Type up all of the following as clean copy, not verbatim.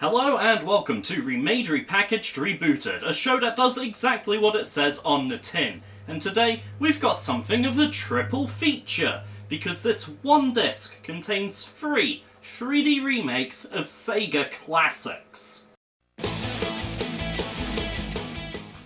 Hello and welcome to Remade, Repackaged, Rebooted, a show that does exactly what it says on the tin. And today, we've got something of a triple feature, because this one disc contains three 3D remakes of Sega classics.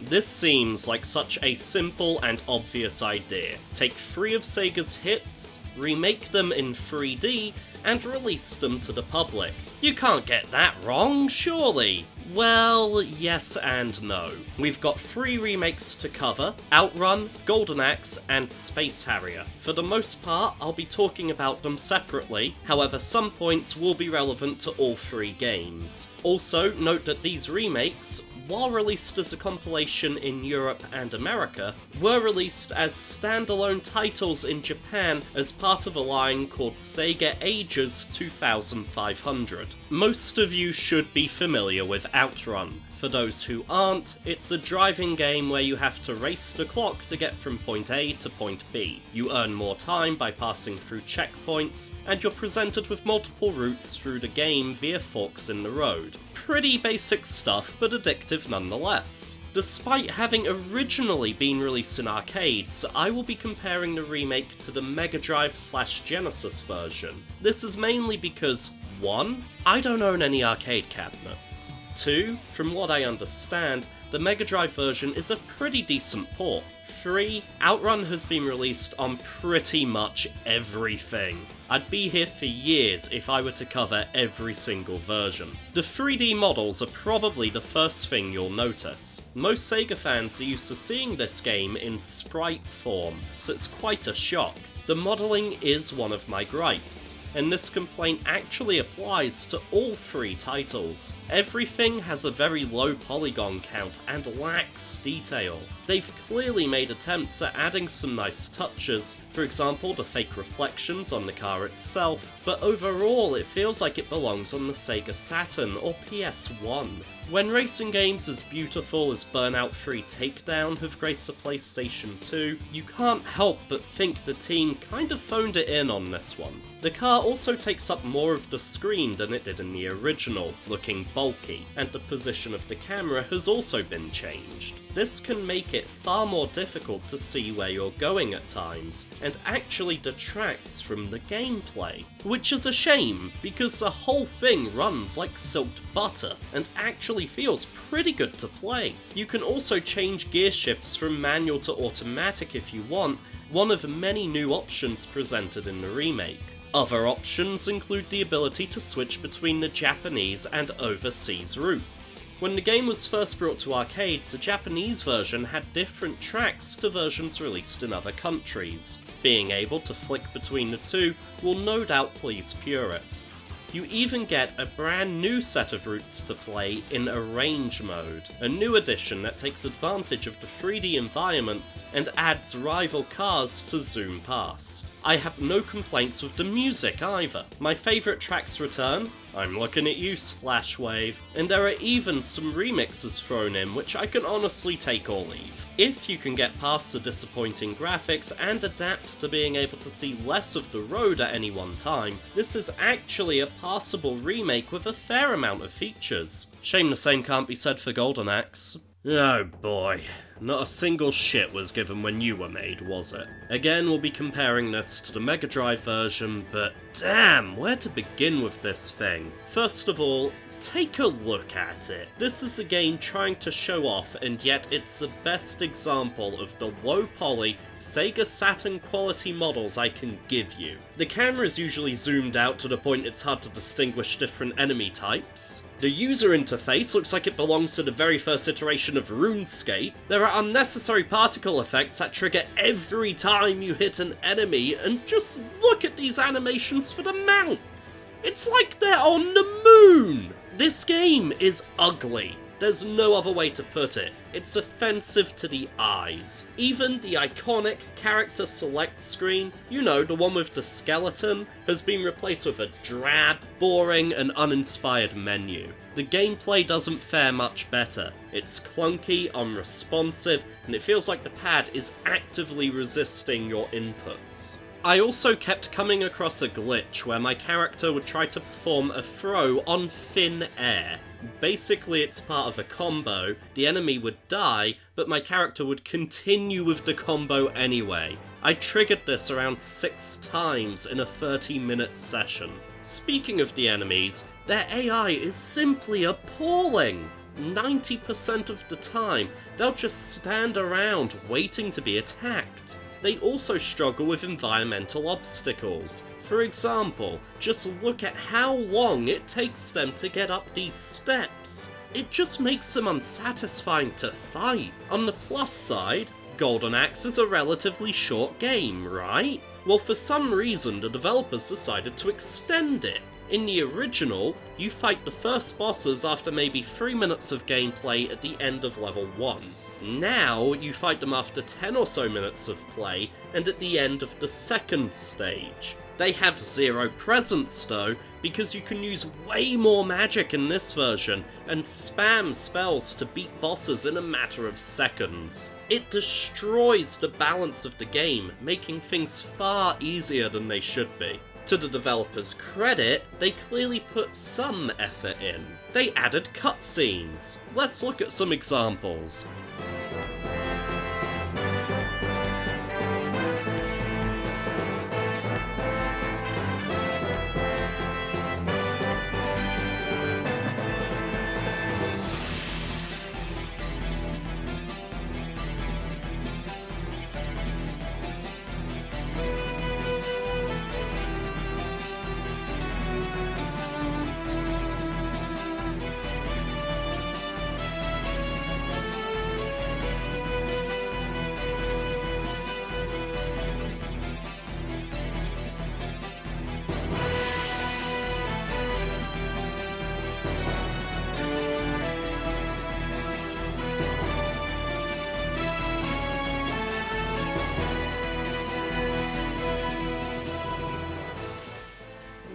This seems like such a simple and obvious idea. Take three of Sega's hits, remake them in 3D, and release them to the public. You can't get that wrong, surely? Well, yes and no. We've got three remakes to cover: Outrun, Golden Axe, and Space Harrier. For the most part, I'll be talking about them separately, however some points will be relevant to all three games. Also, note that these remakes, while released as a compilation in Europe and America, were released as standalone titles in Japan as part of a line called Sega Ages 2500. Most of you should be familiar with Outrun. For those who aren't, it's a driving game where you have to race the clock to get from point A to point B. You earn more time by passing through checkpoints, and you're presented with multiple routes through the game via forks in the road. Pretty basic stuff, but addictive nonetheless. Despite having originally been released in arcades, I will be comparing the remake to the Mega Drive/Genesis version. This is mainly because 1. I don't own any arcade cabinets. 2. From what I understand, the Mega Drive version is a pretty decent port. 3. Outrun has been released on pretty much everything. I'd be here for years if I were to cover every single version. The 3D models are probably the first thing you'll notice. Most Sega fans are used to seeing this game in sprite form, so it's quite a shock. The modelling is one of my gripes, and this complaint actually applies to all three titles. Everything has a very low polygon count and lacks detail. They've clearly made attempts at adding some nice touches, for example the fake reflections on the car itself, but overall it feels like it belongs on the Sega Saturn or PS1. When racing games as beautiful as Burnout 3 Takedown have graced the PlayStation 2, you can't help but think the team kind of phoned it in on this one. The car also takes up more of the screen than it did in the original, looking bulky, and the position of the camera has also been changed. This can make it far more difficult to see where you're going at times, and actually detracts from the gameplay. Which is a shame, because the whole thing runs like silked butter, and actually feels pretty good to play. You can also change gear shifts from manual to automatic if you want, one of many new options presented in the remake. Other options include the ability to switch between the Japanese and overseas routes. When the game was first brought to arcades, the Japanese version had different tracks to versions released in other countries. Being able to flick between the two will no doubt please purists. You even get a brand new set of routes to play in Arrange mode, a new addition that takes advantage of the 3D environments and adds rival cars to zoom past. I have no complaints with the music either. My favourite tracks return, I'm looking at you Splash Wave, and there are even some remixes thrown in which I can honestly take or leave. If you can get past the disappointing graphics and adapt to being able to see less of the road at any one time, this is actually a passable remake with a fair amount of features. Shame the same can't be said for Golden Axe. Oh boy, not a single shit was given when you were made, was it? Again, we'll be comparing this to the Mega Drive version, but damn, where to begin with this thing? First of all, take a look at it. This is a game trying to show off, and yet it's the best example of the low-poly, Sega Saturn quality models I can give you. The camera is usually zoomed out to the point it's hard to distinguish different enemy types. The user interface looks like it belongs to the very first iteration of RuneScape. There are unnecessary particle effects that trigger every time you hit an enemy, and just look at these animations for the mounts! It's like they're on the moon! This game is ugly. There's no other way to put it. It's offensive to the eyes. Even the iconic character select screen, you know, the one with the skeleton, has been replaced with a drab, boring, and uninspired menu. The gameplay doesn't fare much better. It's clunky, unresponsive, and it feels like the pad is actively resisting your inputs. I also kept coming across a glitch where my character would try to perform a throw on thin air. Basically, it's part of a combo, the enemy would die, but my character would continue with the combo anyway. I triggered this around 6 times in a 30-minute session. Speaking of the enemies, their AI is simply appalling! 90% of the time, they'll just stand around waiting to be attacked. They also struggle with environmental obstacles. For example, just look at how long it takes them to get up these steps. It just makes them unsatisfying to fight. On the plus side, Golden Axe is a relatively short game, right? Well, for some reason, the developers decided to extend it. In the original, you fight the first bosses after maybe 3 minutes of gameplay at the end of level 1. Now, you fight them after 10 or so minutes of play, and at the end of the second stage. They have zero presence though, because you can use way more magic in this version, and spam spells to beat bosses in a matter of seconds. It destroys the balance of the game, making things far easier than they should be. To the developers' credit, they clearly put some effort in. They added cutscenes. Let's look at some examples.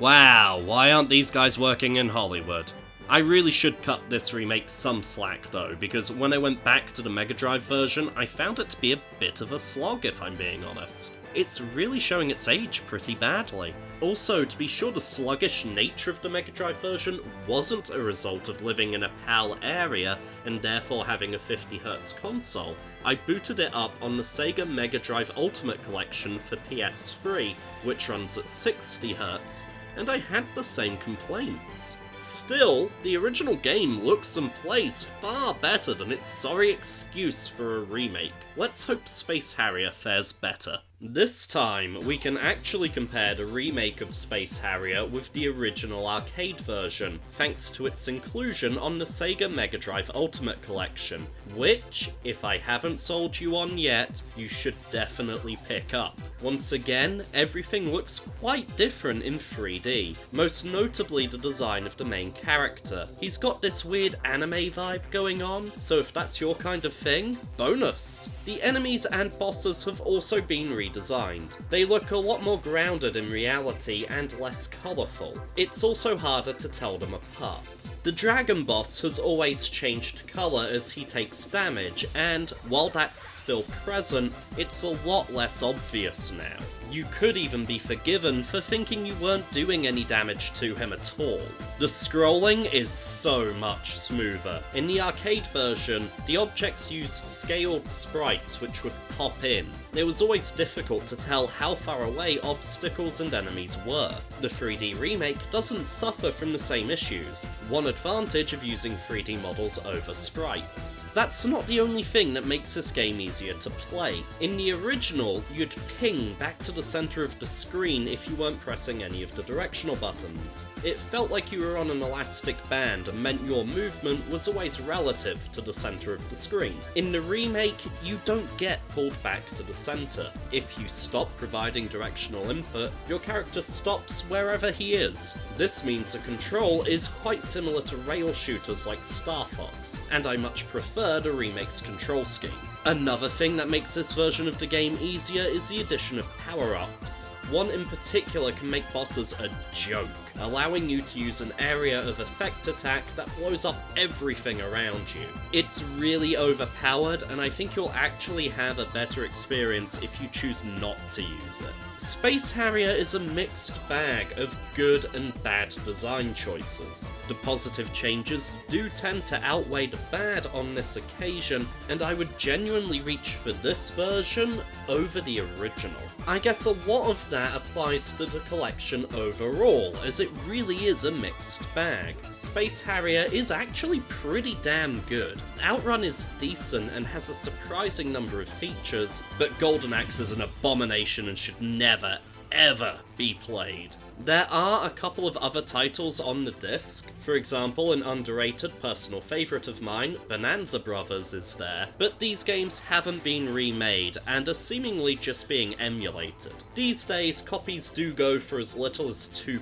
Wow, why aren't these guys working in Hollywood? I really should cut this remake some slack though, because when I went back to the Mega Drive version, I found it to be a bit of a slog if I'm being honest. It's really showing its age pretty badly. Also, to be sure, the sluggish nature of the Mega Drive version wasn't a result of living in a PAL area and therefore having a 50Hz console. I booted it up on the Sega Mega Drive Ultimate Collection for PS3, which runs at 60Hz, and I had the same complaints. Still, the original game looks and plays far better than its sorry excuse for a remake. Let's hope Space Harrier fares better. This time, we can actually compare the remake of Space Harrier with the original arcade version, thanks to its inclusion on the Sega Mega Drive Ultimate Collection, which, if I haven't sold you on yet, you should definitely pick up. Once again, everything looks quite different in 3D, most notably the design of the main character. He's got this weird anime vibe going on, so if that's your kind of thing, bonus! The enemies and bosses have also been redesigned. They look a lot more grounded in reality and less colourful. It's also harder to tell them apart. The dragon boss has always changed colour as he takes damage, and while that's still present, it's a lot less obvious now. You could even be forgiven for thinking you weren't doing any damage to him at all. The scrolling is so much smoother. In the arcade version, the objects used scaled sprites which would pop in. It was always difficult to tell how far away obstacles and enemies were. The 3D remake doesn't suffer from the same issues, one advantage of using 3D models over sprites. That's not the only thing that makes this game easier to play. In the original, you'd ping back to the center of the screen if you weren't pressing any of the directional buttons. It felt like you were on an elastic band and meant your movement was always relative to the center of the screen. In the remake, you don't get pulled back to the center. If you stop providing directional input, your character stops wherever he is. This means the control is quite similar to rail shooters like Star Fox, and I much prefer the remake's control scheme. Another thing that makes this version of the game easier is the addition of power-ups. One in particular can make bosses a joke, allowing you to use an area of effect attack that blows up everything around you. It's really overpowered, and I think you'll actually have a better experience if you choose not to use it. Space Harrier is a mixed bag of good and bad design choices. The positive changes do tend to outweigh the bad on this occasion, and I would genuinely reach for this version over the original. I guess a lot of that applies to the collection overall, as it really is a mixed bag. Space Harrier is actually pretty damn good. Outrun is decent and has a surprising number of features, but Golden Axe is an abomination and should never, ever be played. There are a couple of other titles on the disc. For example, an underrated personal favourite of mine, Bonanza Brothers, is there, but these games haven't been remade and are seemingly just being emulated. These days, copies do go for as little as £2.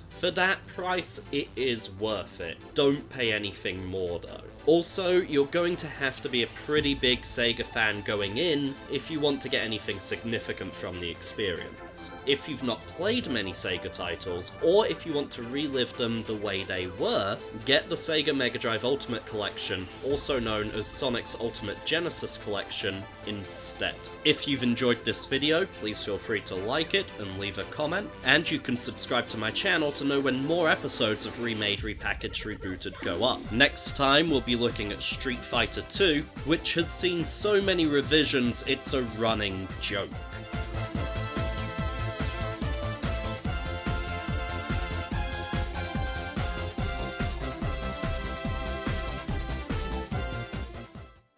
For that price, it is worth it. Don't pay anything more though. Also, you're going to have to be a pretty big Sega fan going in if you want to get anything significant from the experience. If you've not played many Sega titles, or if you want to relive them the way they were, get the Sega Mega Drive Ultimate Collection, also known as Sonic's Ultimate Genesis Collection, instead. If you've enjoyed this video, please feel free to like it and leave a comment, and you can subscribe to my channel to know when more episodes of Remade, Repackaged, Rebooted go up. Next time we'll be looking at Street Fighter 2, which has seen so many revisions it's a running joke.